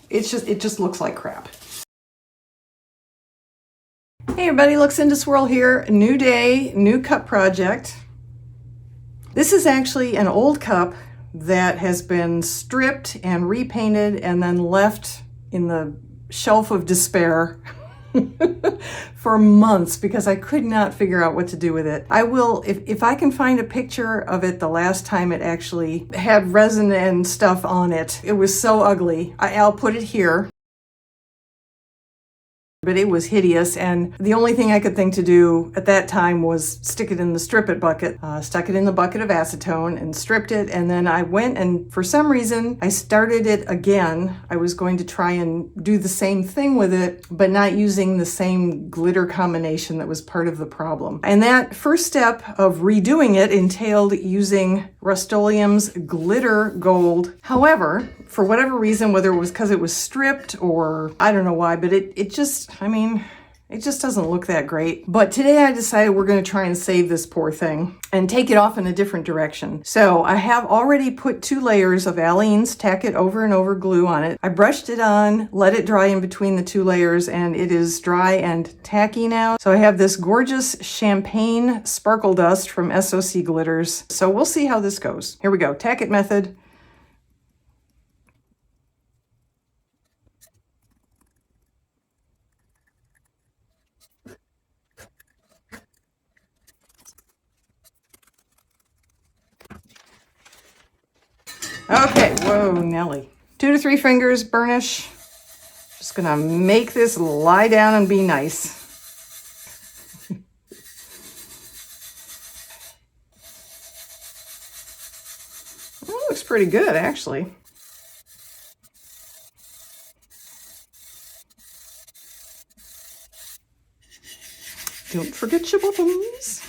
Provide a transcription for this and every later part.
it just looks like crap. Hey everybody, Looks Into Swirl here. New day, new cup project. This is actually an old cup that has been stripped and repainted and then left in the shelf of despair for months because I could not figure out what to do with it. I will, if I can find a picture of it the last time it actually had resin and stuff on it. It was so ugly. I'll put it here. But it was hideous, and the only thing I could think to do at that time was stick it in the strip it bucket. Stuck it in the bucket of acetone and stripped it, and then I went and for some reason I started it again. I was going to try and do the same thing with it, but not using the same glitter combination that was part of the problem. And that first step of redoing it entailed using Rust-Oleum's Glitter Gold. However, for whatever reason, whether it was because it was stripped or I don't know why, but it just doesn't look that great. But today I decided we're going to try and save this poor thing and take it off in a different direction. So I have already put 2 layers of Aleene's Tack-It over and over glue on it. I brushed it on, let it dry in between the 2 layers, and it is dry and tacky now. So I have this gorgeous champagne sparkle dust from SOC Glitters. So we'll see how this goes. Here we go. Tack-It method. Okay, whoa, Nelly. 2 to 3 fingers, burnish. Just gonna make this lie down and be nice. That looks pretty good, actually. Don't forget your bottoms.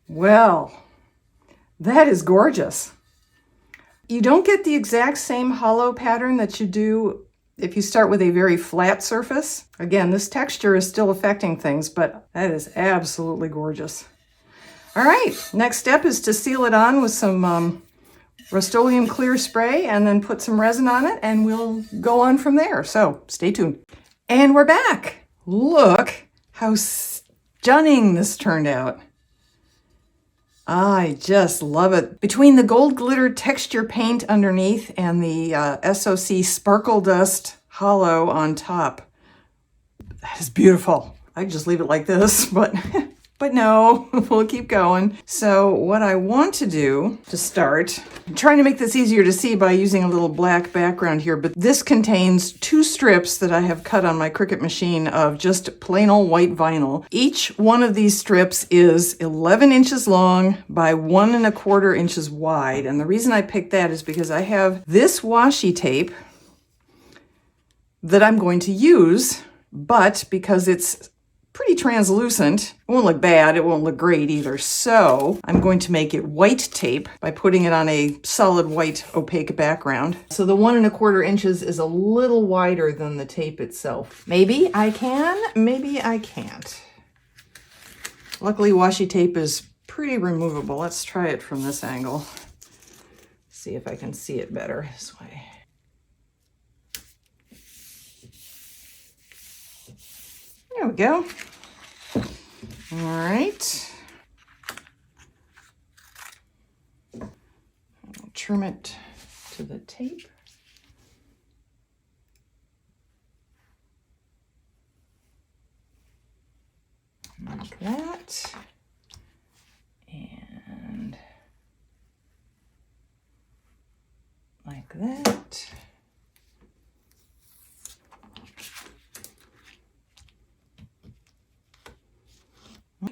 Well, that is gorgeous. You don't get the exact same hollow pattern that you do if you start with a very flat surface. Again, this texture is still affecting things, but that is absolutely gorgeous. All right, next step is to seal it on with some Rust-Oleum clear spray and then put some resin on it, and we'll go on from there. So stay tuned. And we're back. Look how stunning this turned out. I just love it. Between the gold glitter texture paint underneath and the SOC sparkle dust hollow on top, that is beautiful. I could just leave it like this, but no, we'll keep going. So what I want to do to start, I'm trying to make this easier to see by using a little black background here, but this contains 2 strips that I have cut on my Cricut machine of just plain old white vinyl. Each one of these strips is 11 inches long by 1 1/4 inches wide. And the reason I picked that is because I have this washi tape that I'm going to use, but because it's pretty translucent, it won't look bad, it won't look great either. So I'm going to make it white tape by putting it on a solid white opaque background. So the 1 1/4 inches is a little wider than the tape itself. Maybe I can, maybe I can't. Luckily washi tape is pretty removable. Let's try it from this angle. See if I can see it better this way. There we go. All right. I'll trim it to the tape. Like that. And like that.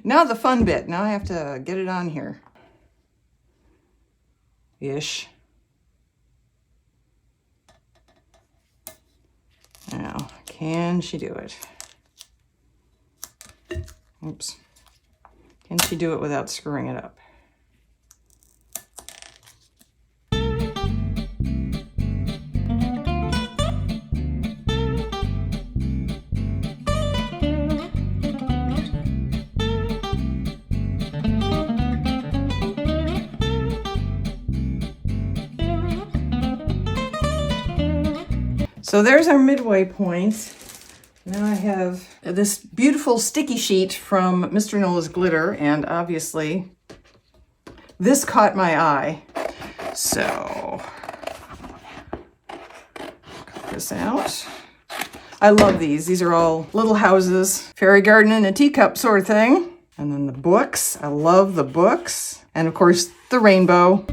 Now the fun bit. Now I have to get it on here. Ish. Now, can she do it? Oops. Can she do it without screwing it up? So there's our midway point. Now I have this beautiful sticky sheet from Mr. Nola's Glitter, and obviously this caught my eye. So cut this out. I love these. These are all little houses, fairy garden in a teacup sort of thing. And then the books. I love the books. And of course, the rainbow.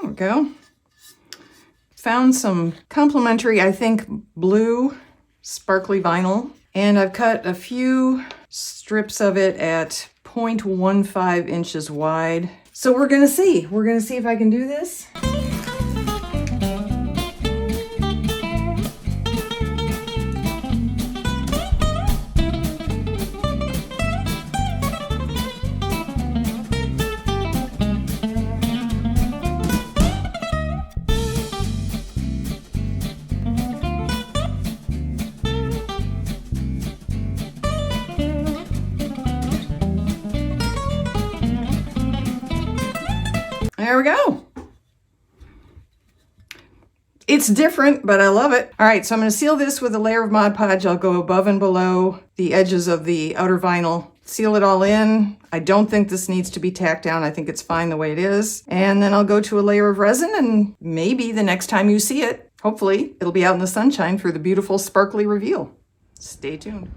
There we go. Found some complimentary, I think, blue sparkly vinyl. And I've cut a few strips of it at 0.15 inches wide. So we're gonna see. We're gonna see if I can do this. There we go. It's different, but I love it. All right, so I'm going to seal this with a layer of Mod Podge. I'll go above and below the edges of the outer vinyl, seal it all in. I don't think this needs to be tacked down. I think it's fine the way it is. And then I'll go to a layer of resin, and maybe the next time you see it, hopefully, it'll be out in the sunshine for the beautiful sparkly reveal. Stay tuned.